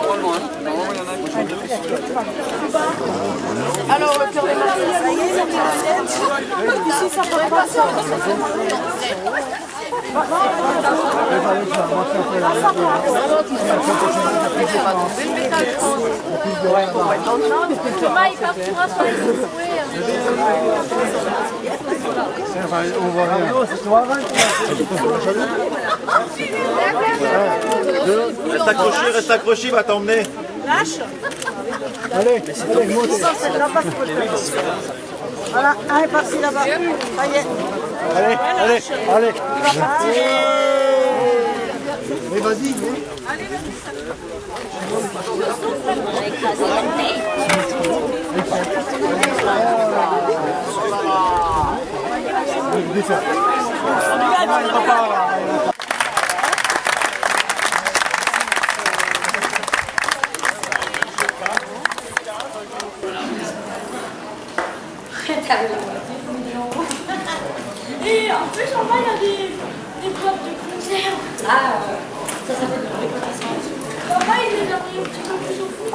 Alors, le cœur des marins, ça y est, ça fait la tête. Ici, ça pourrait passer. Thomas, il partira sur les souhaits. Reste accroché, il va t'emmener. Lâche. Allez, montez. Voilà, un est parti là-bas. Ça y est. Allez. Mais vas-y. Et en plus, en bas, il y a des boîtes de conserve. Ah, ça fait de la récotation. En bas, il est un petit peu plus au fond.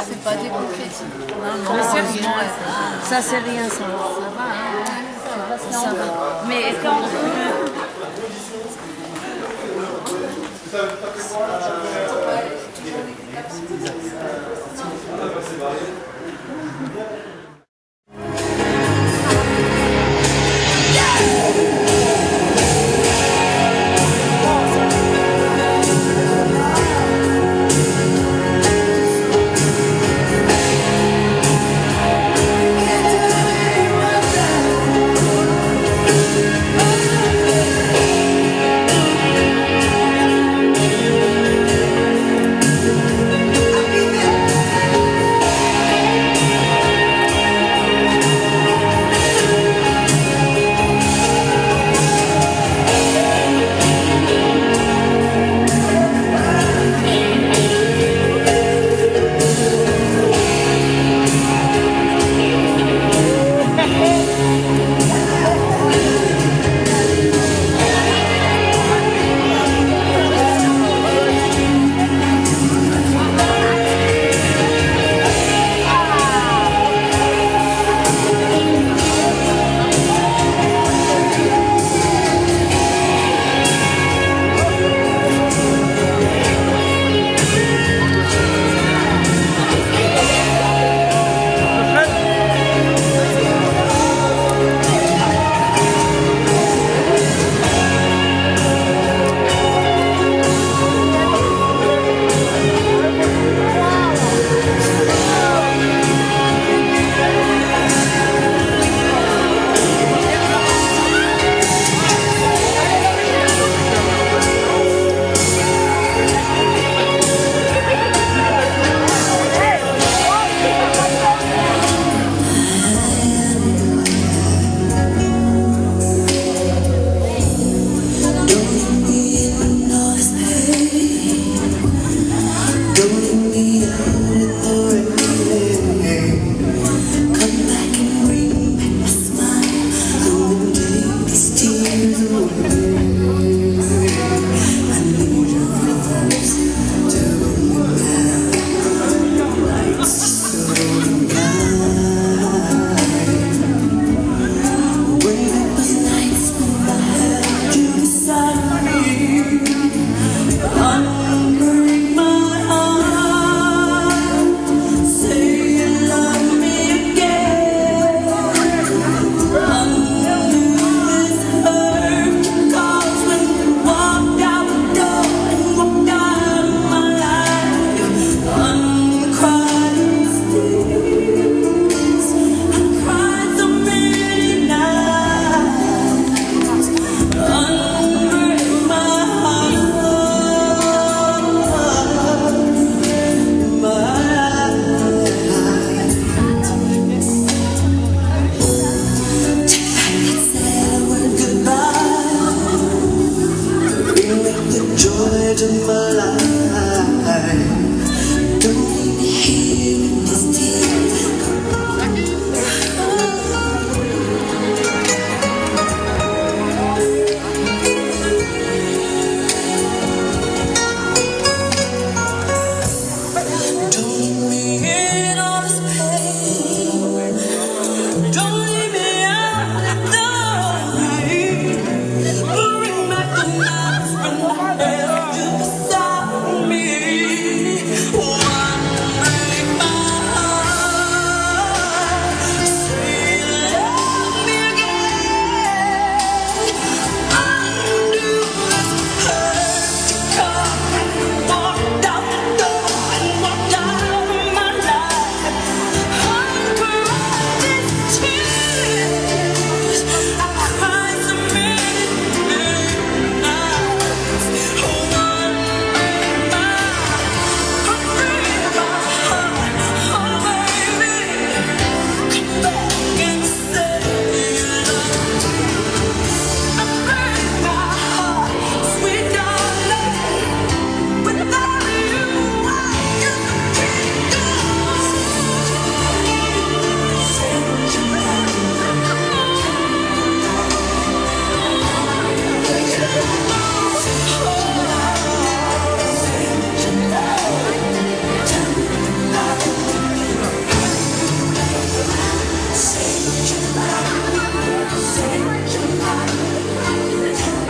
C'est pas des confettis. Non, c'est rien. Ça, c'est rien, ça. Ça va. Mais quand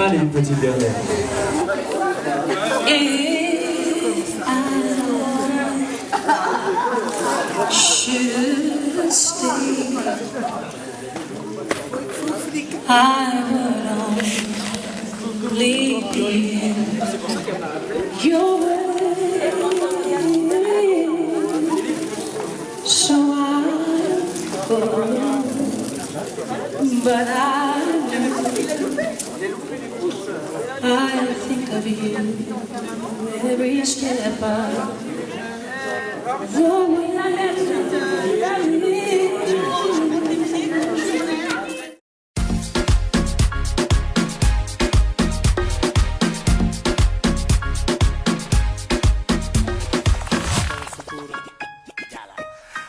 Allez, une petite dernière. Should stay, I would only be in your way. So I go, but I think of you every step of the way.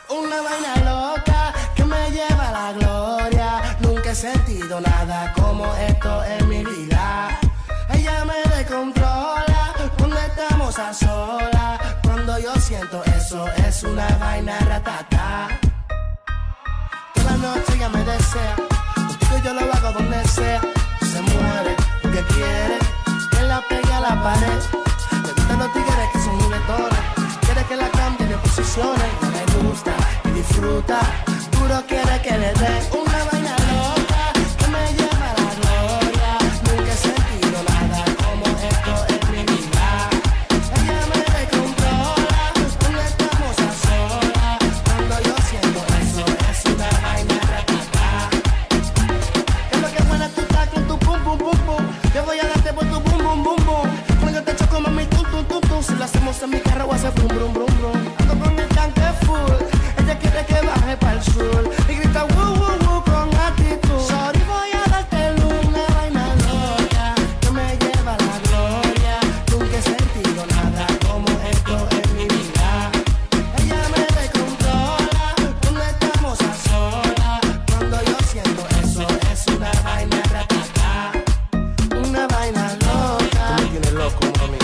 Una vaina loca que me lleva a la gloria. Nunca he sentido nada como esto en mi vida. Ella me descontrola cuando estamos a solas. Cuando yo siento eso es una vaina ratata. Toda la noche ella me desea, contigo yo lo hago donde sea. Se muere porque quiere que la pegue a la pared. Le gustan los tigres que son juguetones, quiere que la cambie de posiciones. Me gusta y disfruta, puro quiere que le dé una vaina loca que me lleva a la gloria. Nunca he sentido nada como esto en mi vida. Ella me descontrola cuando estamos a solas. Cuando yo siento eso es una vaina ratata. Es lo que buena tú estás con tu pum pum pum pum. Yo voy a darte por tu bum bum bum bum. Cuando yo te choco mami tum tum tum tum. Si lo hacemos en mi carro va a ser brum brum brum brum. Ando con el tanque full, ella quiere que baje para el sur y grita woo woo woo con actitud. Sorry, voy a darte una vaina loca que me lleva a la gloria. Nunca he sentido nada como esto en mi vida. Ella me descontrola cuando estamos a solas. Cuando yo siento eso es una vaina ratata. Una vaina loca. Tú me tienes loco, mami.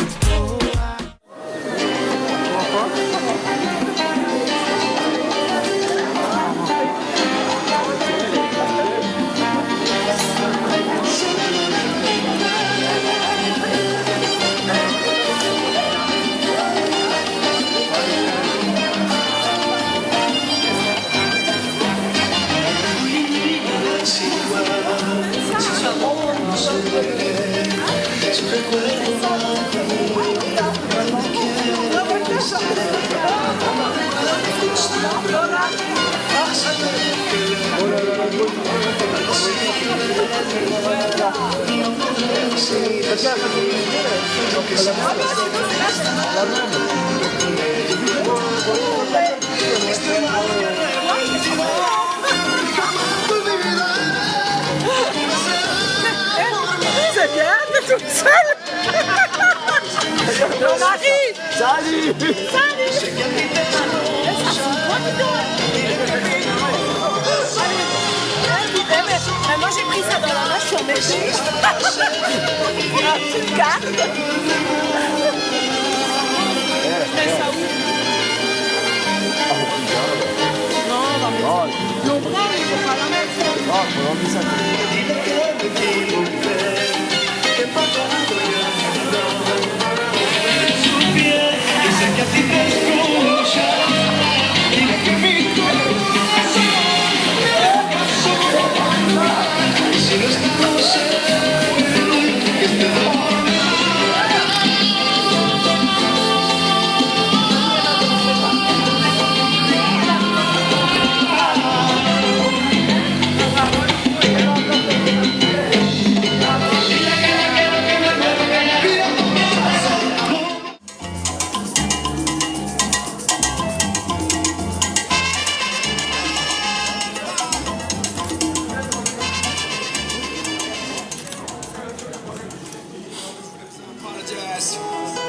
C'est bien, t'es toute seule. Mon mari. Salut. Salut. Moi j'ai pris ça dans la main sur mes pieds. Tu le gardes. Mets ça où? Non, on va mettre ça. Non, il faut pas la mettre. Non, il faut remplir ça.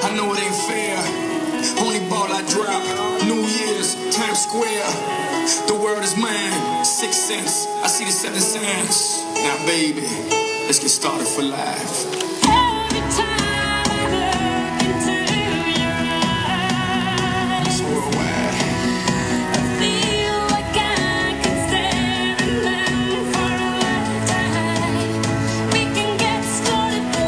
I know it ain't fair. Only ball I drop. New Year's, Times Square. The world is mine. 6 cents. I see the 7 cents. Now, baby, let's get started for life. Every time I look into your eyes, It's worldwide. I feel like I can stay with them for a lifetime. We can get started.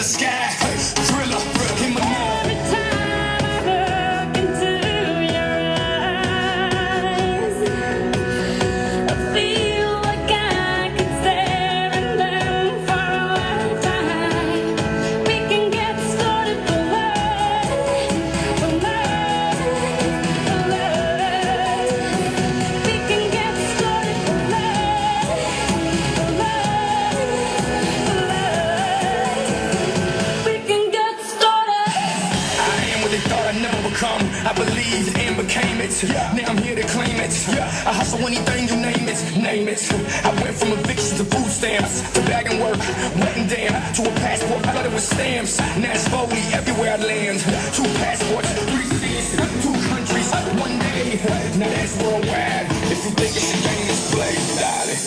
sky. Thriller in my mind. I believed and became it. Now I'm here to claim it. I hustle anything you name it, name it. I went from evictions to food stamps to bagging work, wet and damn, to a passport flooded with stamps. Now it's slowly everywhere I land. 2 passports, 3 cities, 2 countries, 1 day. Now that's worldwide. If you think it's a game, it's play, darling.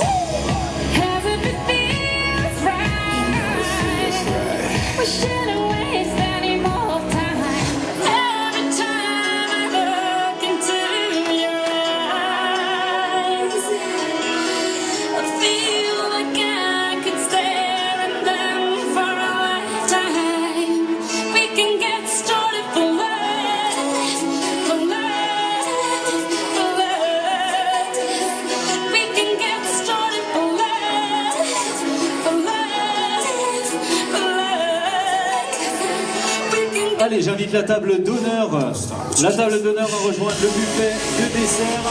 Cause if it feels right, we shouldn't waste any more time. Allez, j'invite la table d'honneur. La table d'honneur à rejoindre le buffet de dessert.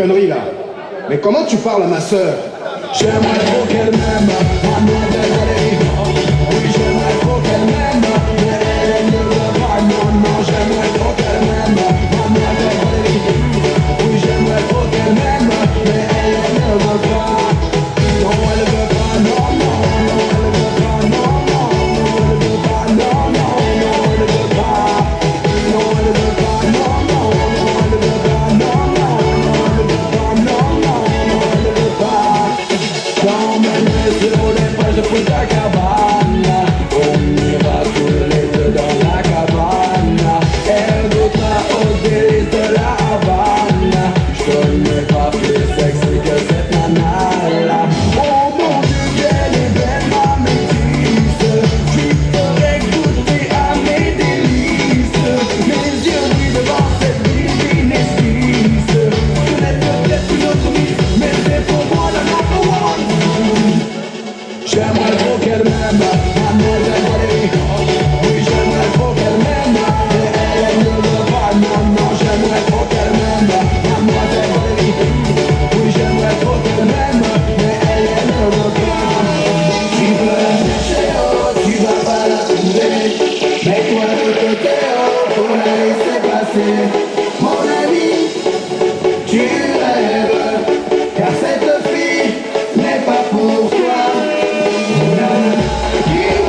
conneries là. Mais comment tu parles à ma sœur? J'aimerais trop qu'elle m'aime, mademoiselle Valérie. Oui, j'aimerais trop qu'elle m'aime, mais elle ne veut pas, non, non. J'aimerais trop qu'elle m'aime, mademoiselle Valérie. Oui, j'aimerais trop qu'elle m'aime, mais elle ne veut pas. Non, elle ne veut pas, non, non, non, elle ne veut pas, non, non, non, elle ne veut pas, non, non, non, elle ne veut pas. Non, elle ne veut pas, non, non, non, elle ne veut pas, non, non, non, elle ne veut pas, non, non, non, elle ne veut pas. T'emmènerai sur les plages de Punta Cabana. On ira tous les deux dans la cabane. Elle goûtera aux délices de la Havane. Je connais pas plus sexy que cette nana-là. Oh mon Dieu, qu'elle est belle, ma métisse. Tu ferais goûter à mes délices. Mes yeux brillent devant cette divine esquisse. Tu n'es peut-être une autre mise, mais c'est pour moi la number one. J'aimerais trop qu'elle m'aime, mademoiselle Valérie. Oui, j'aimerais trop qu'elle m'aime, mais elle ne veut pas, non, non. J'aimerais trop qu'elle m'aime, mademoiselle Valérie. Oui, j'aimerais trop qu'elle m'aime, mais elle ne veut pas. Tu veux la chercher, oh, tu vas pas la trouver. Mets-toi de côté, oh, pour la laisser passer. Mon ami, tu rêves, car cette fille n'est pas pour toi. You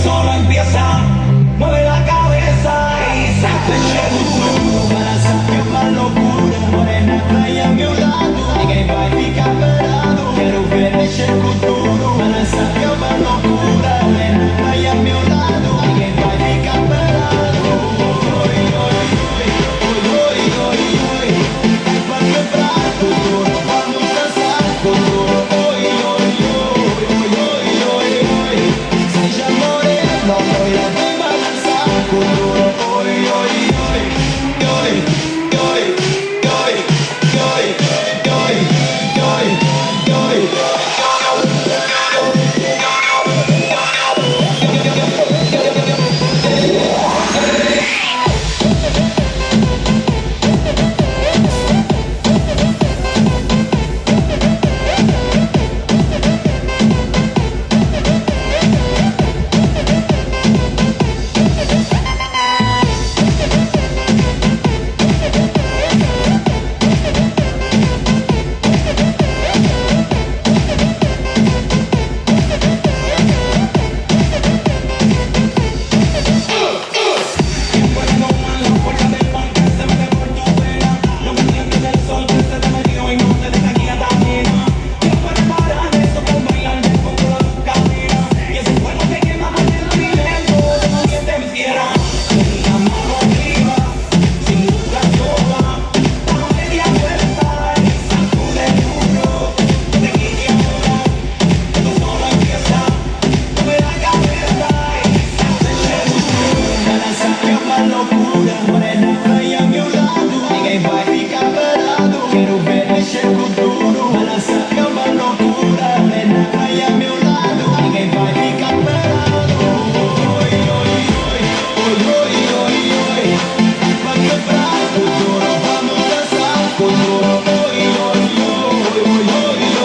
solo empieza. Mueve la cabeza y sáquenle duro. Para sacar más locura. Morena, vai a meu lado. Ninguém vai ficar parado. Quero ver mexer com tudo. Para sacar mais loucura. Morena, vai a meu lado. Ninguém vai ficar parado. Oi, oi, oi. Oi, oi, oi, oi. É pra quebrar tudo. Vamos dançar tudo. Oi, oi, oi. Oi, oi, oi, oi. Seja morena, loira, vem balançar tudo. Oi, oi, oi. Oi, oi, oi, oi, oi, oi,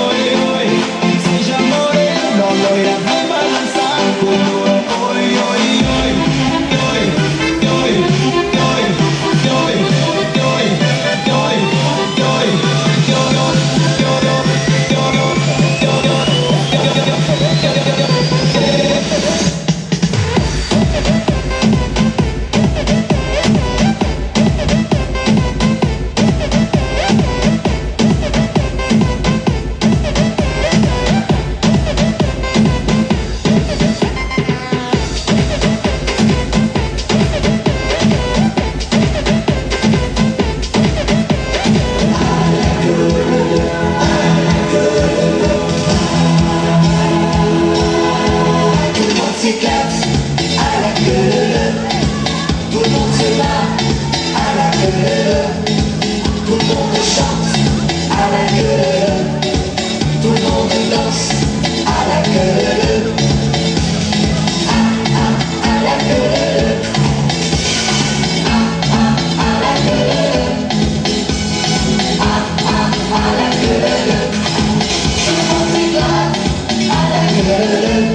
oi.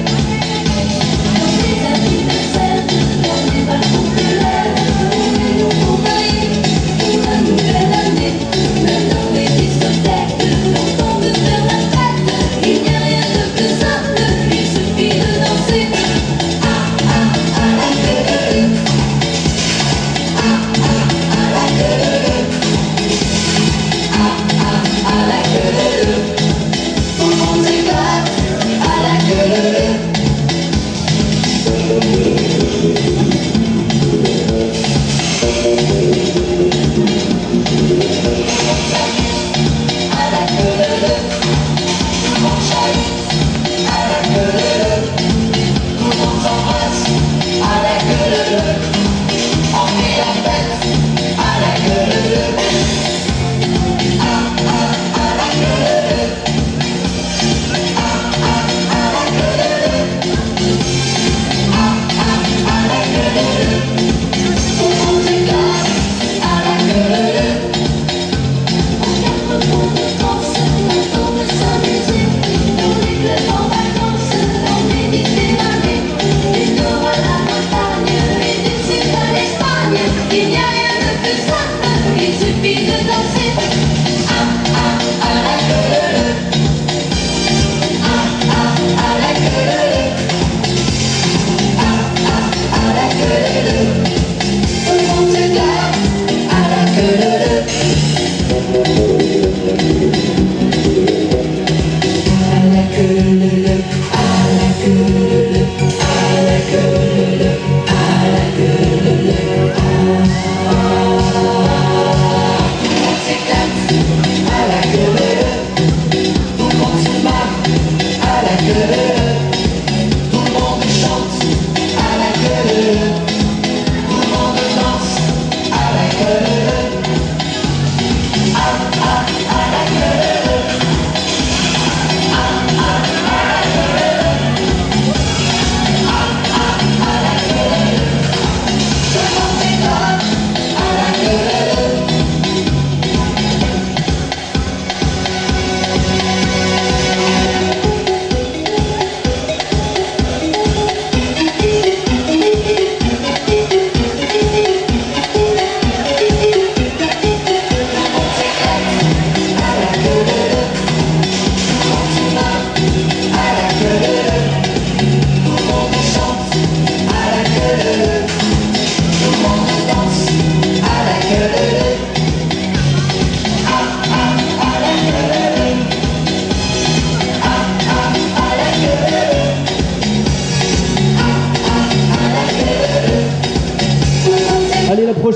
Tout le monde s'éclate à la queue.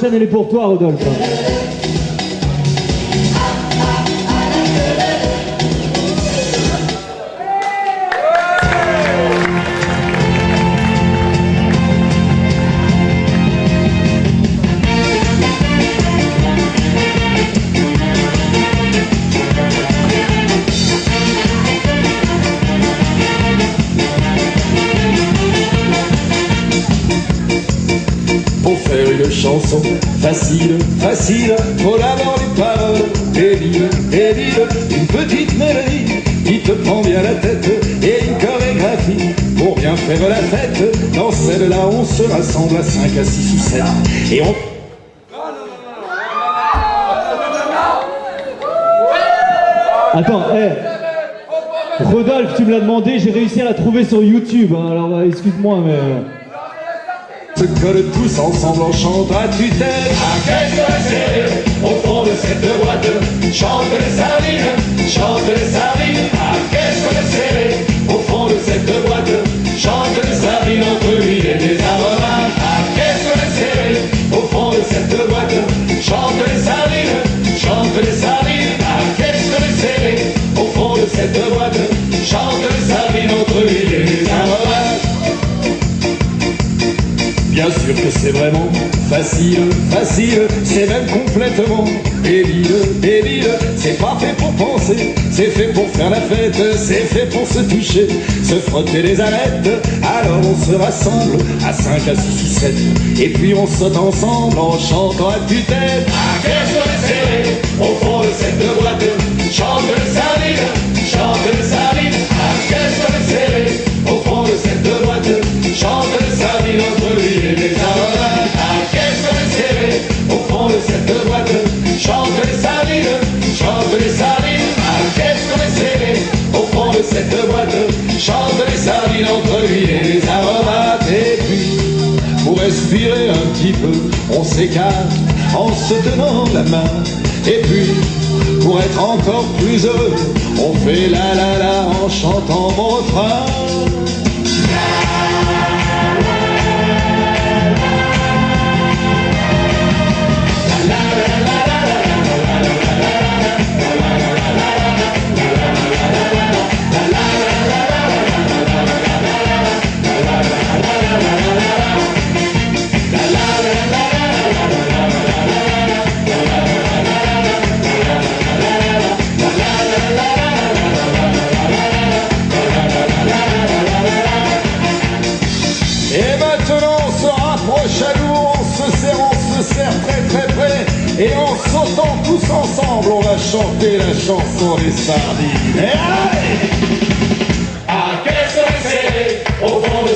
scène, elle est pour toi, Rodolphe. Une chanson facile, facile, faut d'abord des paroles débiles, débiles, une petite mélodie qui te prend bien la tête et une chorégraphie pour bien faire la fête. Dans celle-là, on se rassemble à 5, à 6 ou 7 et on... Attends, Rodolphe, tu me l'as demandé, j'ai réussi à la trouver sur YouTube, hein, alors excuse-moi, mais... se colle tous ensemble, on chante à tue-tête. À qu'est-ce serré au fond de cette boîte, chante les sardines, chante les sardines. À qu'est-ce serré au fond de cette boîte, chante les sardines entre l'huile et les aromates. À qu'est-ce serré au fond de cette boîte, chante les sardines, chante les sardines. À qu'est-ce serré au fond de cette boîte, chante les sardines entre l'huile et les aromates. Bien sûr que c'est vraiment facile, facile, c'est même complètement débile, débile. C'est pas fait pour penser, c'est fait pour faire la fête, c'est fait pour se toucher, se frotter les arêtes. Alors on se rassemble à 5, à 6, 7, et puis on saute ensemble en chantant à tue-tête. À qu'est-ce serré au fond de cette boîte, chante les sardines, chante les sardines. À qu'est-ce serré au fond de cette boîte, chante les sardines entre l'huile et les aromates. À qu'est-ce serré au fond de cette boîte, chante les sardines, chante les sardines. À qu'est-ce serré au fond de cette boîte, chante les sardines entre l'huile et les aromates. Et puis, pour respirer un petit peu, on s'écarte en se tenant la main. Et puis, pour être encore plus heureux, on fait la la la en chantant mon refrain. Et en sautant tous ensemble, on va chanter la chanson des sardines. Et allez! À qu'est-ce serré au fond de